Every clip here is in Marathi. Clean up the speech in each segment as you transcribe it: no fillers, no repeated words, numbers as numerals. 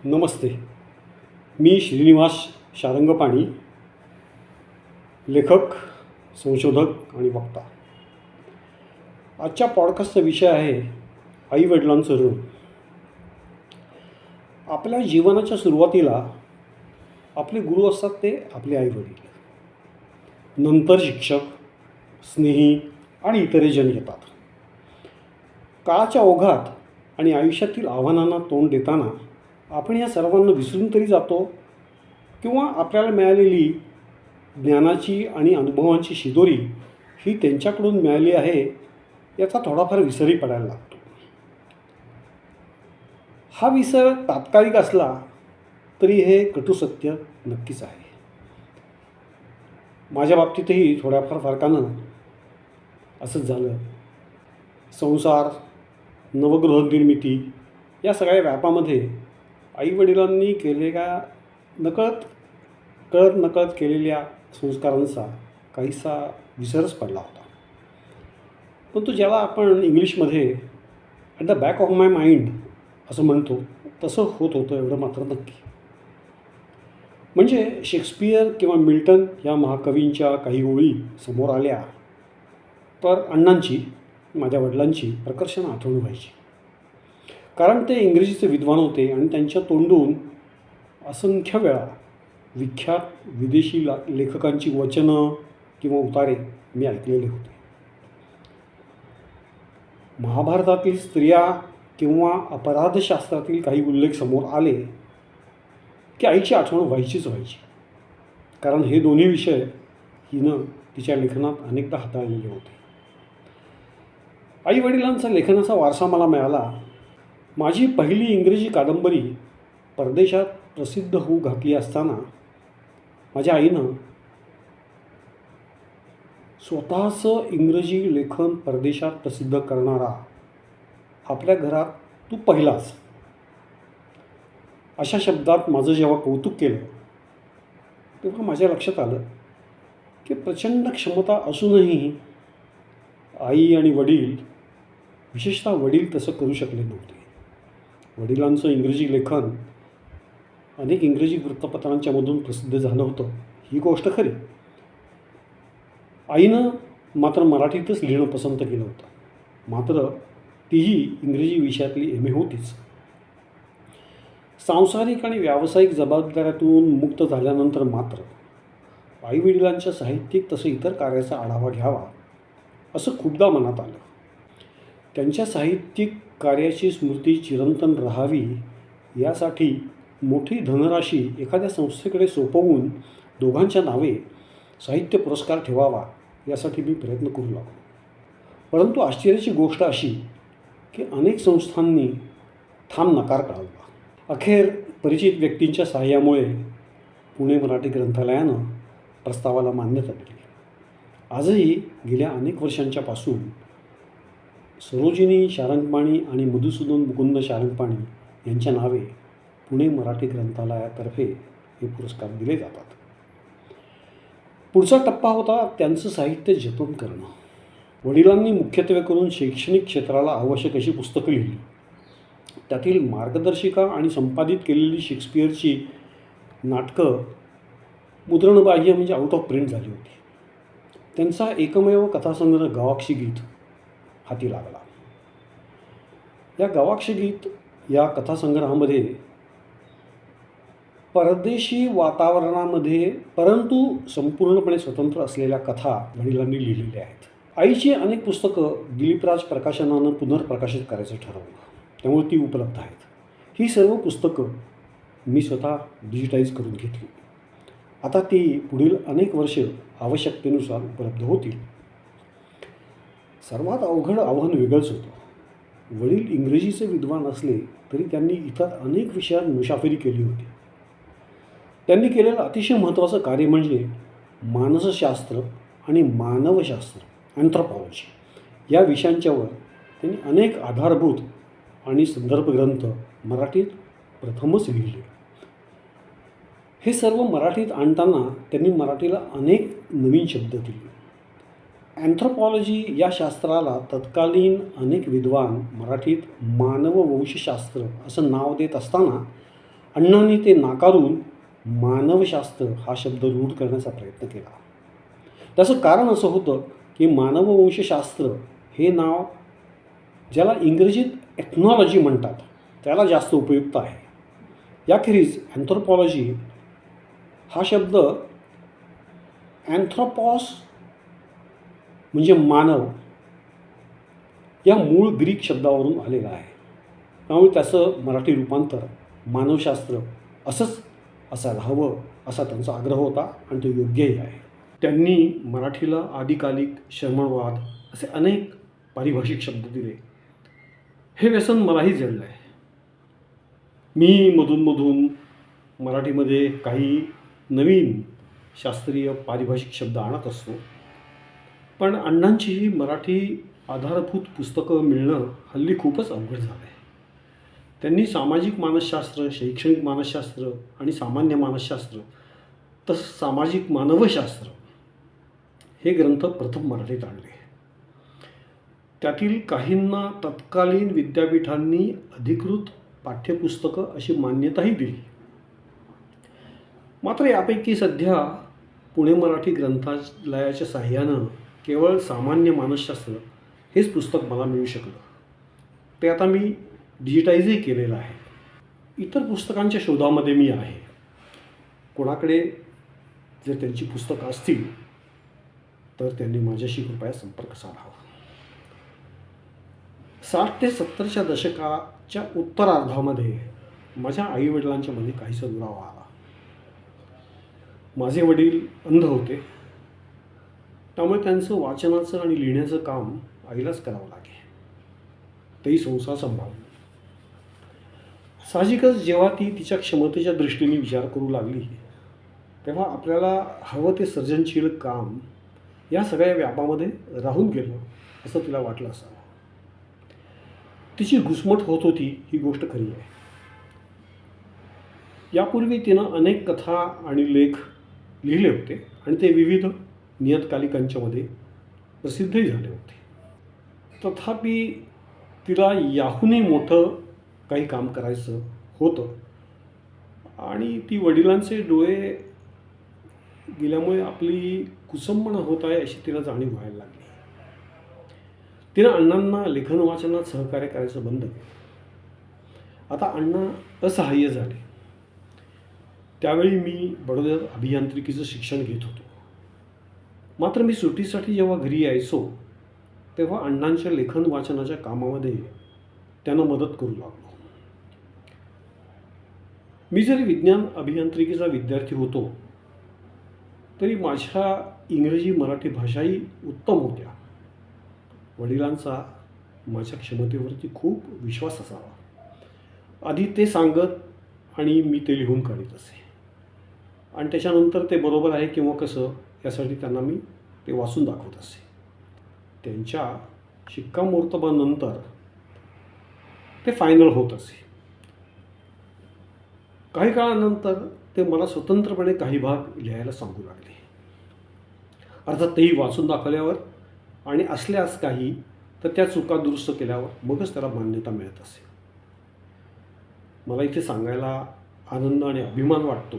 नमस्ते. मी श्रीनिवास शारंगपाणी, लेखक, संशोधक आणि वक्ता. आजच्या पॉडकास्टचा विषय आहे आईवडिलांचं ऋण. आपल्या जीवनाच्या सुरुवातीला आपले गुरु असतात ते आपले आईवडील. नंतर शिक्षक, स्नेही आणि इतरही जण येतात. काळाच्या ओघात आणि आयुष्यातील आव्हानांना तोंड देताना आपण या सर्वांना विसरून तरी जातो किंवा आपल्याला मिळालेली ज्ञानाची आणि अनुभवांची शिदोरी ही त्यांच्याकडून मिळाली आहे याचा थोडाफार विसरही पडायला लागतो. हा विसर तात्कालिक असला तरी हे कटू सत्य नक्कीच आहे. माझ्या बाबतीतही थोड्याफार फरकानं असंच झालं. संसार, नवगृहनिर्मिती या सगळ्या व्यापामध्ये आईवडिलांनी केलेल्या कळत नकळत केलेल्या संस्कारांचा काहीसा विसरच पडला होता. पण तो ज्याला आपण इंग्लिशमध्ये at the back of my mind असं म्हणतो तसं होत होतं एवढं मात्र नक्की. म्हणजे शेक्सपियर किंवा मिल्टन या महाकवींच्या काही ओळी समोर आल्या तर अण्णांची, माझ्या वडिलांची प्रकर्षानं आठवण व्हायची. कारण ते इंग्रजीचे विद्वान होते आणि त्यांच्या तोंडून असंख्य वेळा विख्यात विदेशी लेखकांची वचनं किंवा उतारे मी ऐकलेले होते. महाभारतातील स्त्रिया किंवा अपराधशास्त्रातील काही उल्लेख समोर आले की आईची आठवण व्हायचीच व्हायची. कारण हे दोन्ही विषय हिनं तिच्या लेखनात अनेकदा हाताळलेले होते. आईवडिलांचा लेखनाचा वारसा मला मिळाला. माझी पहिली इंग्रजी कादंबरी परदेशात प्रसिद्ध होऊ घातली असताना माझ्या आईनं स्वतःचं इंग्रजी लेखन परदेशात प्रसिद्ध करणारा आपल्या घरात तू पहिलाच अशा शब्दात माझं जेव्हा कौतुक केलं तेव्हा माझ्या लक्षात आलं की प्रचंड क्षमता असूनही आई आणि वडील, विशेषतः वडील तसं करू शकले नव्हते. वडिलांचं इंग्रजी लेखन अनेक इंग्रजी वृत्तपत्रांच्या मधून प्रसिद्ध झालं होतं, ही गोष्ट खरी. आईनं मात्र मराठीतच लिहिणं पसंत केलं होतं. मात्र तीही इंग्रजी विषयातली MA होतीच. सांसारिक आणि व्यावसायिक जबाबदाऱ्यातून मुक्त झाल्यानंतर मात्र आईवडिलांच्या साहित्यिक तसं इतर कार्याचा आढावा घ्यावा असं खूपदा मनात आलं. त्यांच्या साहित्यिक कार्याची स्मृती चिरंतन राहावी यासाठी मोठी धनराशी एखाद्या संस्थेकडे सोपवून दोघांच्या नावे साहित्य पुरस्कार ठेवावा यासाठी मी प्रयत्न करू लागलो. परंतु आश्चर्याची गोष्ट अशी की अनेक संस्थांनी ठाम नकार कळवला. अखेर परिचित व्यक्तींच्या सहाय्यामुळे पुणे मराठी ग्रंथालयानं प्रस्तावाला मान्यता दिली. आजही गेल्या अनेक वर्षांच्या पासून सरोजिनी शारंगपाणी आणि मधुसूदन मुकुंद शारंगपाणी यांच्या नावे पुणे मराठी ग्रंथालयातर्फे हे पुरस्कार दिले जातात. पुढचा टप्पा होता त्यांचं साहित्य जतन करणं. वडिलांनी मुख्यत्वे करून शैक्षणिक क्षेत्राला आवश्यक अशी पुस्तकं लिहिली. त्यातील मार्गदर्शिका आणि संपादित केलेली शेक्सपियरची नाटकं मुद्रणबाह्य म्हणजे आउट ऑफ प्रिंट झाली होती. त्यांचा एकमेव कथासंग्रह गवाक्षी गीत हाती लागला. या गवाक्षी गीत या कथासंग्रहामध्ये परदेशी वातावरणामध्ये परंतु संपूर्णपणे स्वतंत्र असलेल्या कथा वडिलांनी लिहिलेल्या आहेत. आईची अनेक पुस्तकं दिलीपराज प्रकाशनानं पुनर्प्रकाशित करायचं ठरवलं, त्यामुळे ती उपलब्ध आहेत. ही सर्व पुस्तकं मी स्वतः डिजिटाईज करून घेतली. आता ती पुढील अनेक वर्ष आवश्यकतेनुसार उपलब्ध होतील. सर्वात अवघड आव्हान वेगळंच होतं. वडील इंग्रजीचे विद्वान असले तरी त्यांनी इतर अनेक विषयात मुशाफिरी केली होती. त्यांनी केलेलं अतिशय महत्त्वाचं कार्य म्हणजे मानसशास्त्र आणि मानवशास्त्र, अँथ्रोपॉलॉजी या विषयांच्यावर त्यांनी अनेक आधारभूत आणि संदर्भ ग्रंथ मराठीत प्रथमच लिहिले. हे सर्व मराठीत आणताना त्यांनी मराठीला अनेक नवीन शब्द दिले. अँथ्रोपॉलॉजी या शास्त्राला तत्कालीन अनेक विद्वान मराठीत मानववंशशास्त्र असं नाव देत असताना अण्णांनी ते नाकारून मानवशास्त्र हा शब्द रूढ करण्याचा प्रयत्न केला. त्याचं कारण असं होतं की मानववंशशास्त्र हे नाव, ज्याला इंग्रजीत एथनॉलॉजी म्हणतात, त्याला जास्त उपयुक्त आहे. याखेरीज अँथ्रोपॉलॉजी हा शब्द अँथ्रोपॉस म्हणजे मानव या मूळ ग्रीक शब्दावरून आलेलं आहे. त्यामुळे त्याचं मराठी रूपांतर मानवशास्त्र असंच असायला हवं असा त्यांचा आग्रह होता आणि तो योग्यही आहे. त्यांनी मराठीला आदिकालिक, शर्मणवाद असे अनेक पारिभाषिक शब्द दिले. हे व्यसन मलाही जडलं आहे. मी मधून मराठीमध्ये काही नवीन शास्त्रीय पारिभाषिक शब्द आणत असतो. पण अण्णांचीही मराठी आधारभूत पुस्तकं मिळणं हल्ली खूपच अवघड झालं आहे. त्यांनी सामाजिक मानसशास्त्र, शैक्षणिक मानसशास्त्र आणि सामान्य मानसशास्त्र तसंच सामाजिक मानवशास्त्र हे ग्रंथ प्रथम मराठीत आणले. त्यातील काहींना तत्कालीन विद्यापीठांनी अधिकृत पाठ्यपुस्तकं अशी मान्यताही दिली. मात्र यापैकी सध्या पुणे मराठी ग्रंथालयाच्या साहाय्यानं केवळ सामान्य मानसशास्त्र हेच पुस्तक मला मिळू शकलं. ते आता मी डिजिटाईजही केलेलं आहे. इतर पुस्तकांच्या शोधामध्ये मी आहे. कोणाकडे जर त्यांची पुस्तकं असतील तर त्यांनी माझ्याशी कृपया संपर्क साधावा. 60 ते 70च्या दशकाच्या उत्तरार्धामध्ये माझ्या आईवडिलांच्यामध्ये काहीसा दुरावा आला. माझे वडील अंध होते. त्यामुळे त्यांचं वाचनाचं आणि लिहिण्याचं काम आईलाच करावं लागे. तेही संसार सांभाळून. साहजिकच जेव्हा ती तिच्या क्षमतेच्या दृष्टीने विचार करू लागली तेव्हा आपल्याला हवं ते सर्जनशील काम या सगळ्या व्यापामध्ये राहून गेलं असं तिला वाटलं असावं. तिची घुसमट होत होती ही गोष्ट खरी आहे. यापूर्वी तिनं अनेक कथा आणि लेख लिहिले होते आणि ते विविध नियतकालिकांच्यामध्ये प्रसिद्धही झाले होते. तथापि तिला याहूनही मोठं काही काम करायचं होतं आणि ती वडिलांचे डोळे गेल्यामुळे आपली कुसंबना होत आहे अशी तिला जाणीव व्हायला लागली. तिनं अण्णांना लेखन वाचनात सहकार्य करायचं बंद केलं. आता अण्णा असहाय्य झाले. त्यावेळी मी बडोद्यात अभियांत्रिकीचं शिक्षण घेत होतो. मात्र मी सुट्टीसाठी जेव्हा घरी यायचो तेव्हा अण्णांच्या लेखन वाचनाच्या कामामध्ये त्यांना मदत करू लागलो. मी जरी विज्ञान अभियांत्रिकीचा विद्यार्थी होतो तरी माझ्या इंग्रजी मराठी भाषाही उत्तम होत्या. वडिलांचा माझ्या क्षमतेवरती खूप विश्वास असावा. आधी ते सांगत आणि मी ते लिहून काढत असे आणि त्याच्यानंतर ते बरोबर आहे किंवा कसं यासाठी त्यांना मी ते वाचून दाखवत असे. त्यांच्या शिक्कामोर्तबानंतर ते फायनल होत असे. काही काळानंतर ते मला स्वतंत्रपणे काही भाग लिहायला सांगू लागले. अर्थात तेही वाचून दाखवल्यावर आणि असल्यास काही तर त्या चुका दुरुस्त केल्यावर मगच त्याला मान्यता मिळत असे. मला इथे सांगायला आनंद आणि अभिमान वाटतो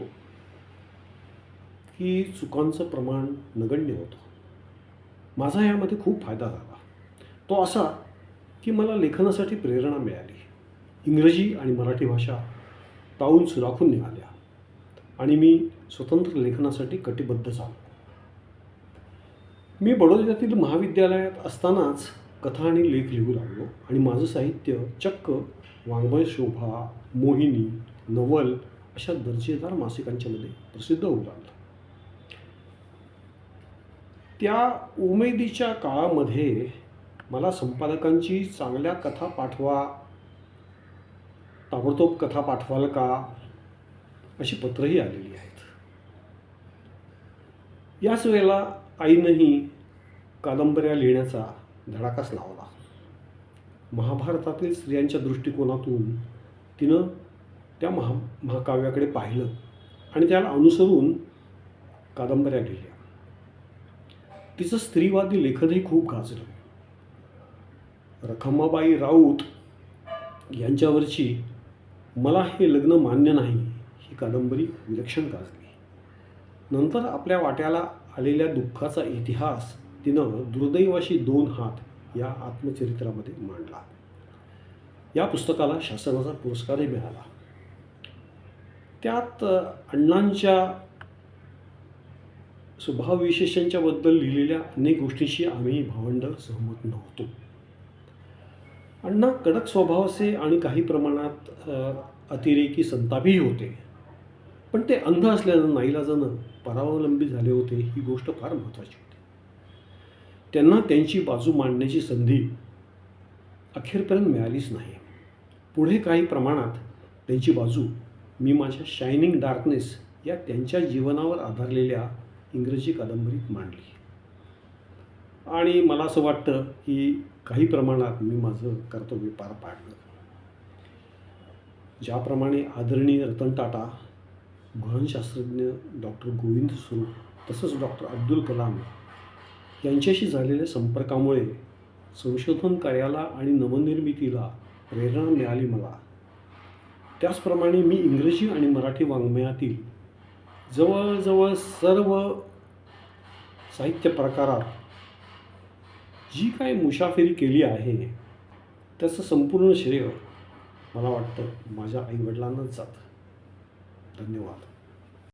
की चुकांचं प्रमाण नगण्य होतं. माझा यामध्ये खूप फायदा झाला. तो असा की मला लेखनासाठी प्रेरणा मिळाली. इंग्रजी आणि मराठी भाषा तावून सुराखून निघाल्या आणि मी स्वतंत्र लेखनासाठी कटिबद्ध झालो. मी बडोद्यातील महाविद्यालयात असतानाच कथा आणि लेख लिहू लागलो आणि माझं साहित्य चक्क वाङ्मय शोभा, मोहिनी, नवल अशा दर्जेदार मासिकांच्यामध्ये प्रसिद्ध होऊ लागलं. त्या उमेदीच्या काळामध्ये मला संपादकांची चांगल्या कथा पाठवा, ताबडतोब कथा पाठवाल का अशी पत्रही आलेली आहेत. याच वेळेला आईनंही कादंबऱ्या लिहिण्याचा धडाकाच लावला. महाभारतातील स्त्रियांच्या दृष्टिकोनातून तिनं त्या महाकाव्याकडे पाहिलं आणि त्याला अनुसरून कादंबऱ्या लिहिल्या. तिचं स्त्रीवादी लेखनही खूप गाजलं. रखमाबाई राऊत यांच्यावरची मला हे लग्न मान्य नाही ही कादंबरी विलक्षण गाजली. नंतर आपल्या वाट्याला आलेल्या दुःखाचा इतिहास तिनं दुर्दैवाशी 2 हात या आत्मचरित्रामध्ये मांडला. या पुस्तकाला शासनाचा पुरस्कारही मिळाला. त्यात अण्णांच्या स्वभावविशेषांच्या बद्दल लिहिलेल्या अनेक गोष्टींशी आम्ही भावंड सहमत नव्हतो. अण्णा कडक स्वभावाचे आणि काही प्रमाणात अतिरेकी संतापीही होते, पण ते अंध असल्यानं नाईलाजानं परावलंबी झाले होते ही गोष्ट फार महत्त्वाची होती. त्यांना त्यांची बाजू मांडण्याची संधी अखेरपर्यंत मिळालीच नाही. पुढे काही प्रमाणात त्यांची बाजू मी माझ्या शायनिंग डार्कनेस या त्यांच्या जीवनावर आधारलेल्या इंग्रजी कादंबरीत मांडली आणि मला असं वाटतं की काही प्रमाणात मी माझं कर्तव्य पार पाडलं. ज्याप्रमाणे आदरणीय रतन टाटा, महान शास्त्रज्ञ डॉक्टर गोविंद स्वरूप तसंच डॉक्टर अब्दुल कलाम यांच्याशी झालेल्या संपर्कामुळे संशोधन कार्याला आणि नवनिर्मितीला प्रेरणा मिळाली मला, त्याचप्रमाणे मी इंग्रजी आणि मराठी वाङ्मयातील जवळजवळ सर्व साहित्य प्रकारात जी काय मुसाफिरी केली आहे त्याचं संपूर्ण श्रेय मला वाटतं माझ्या आईवडिलांनाच जातं. धन्यवाद.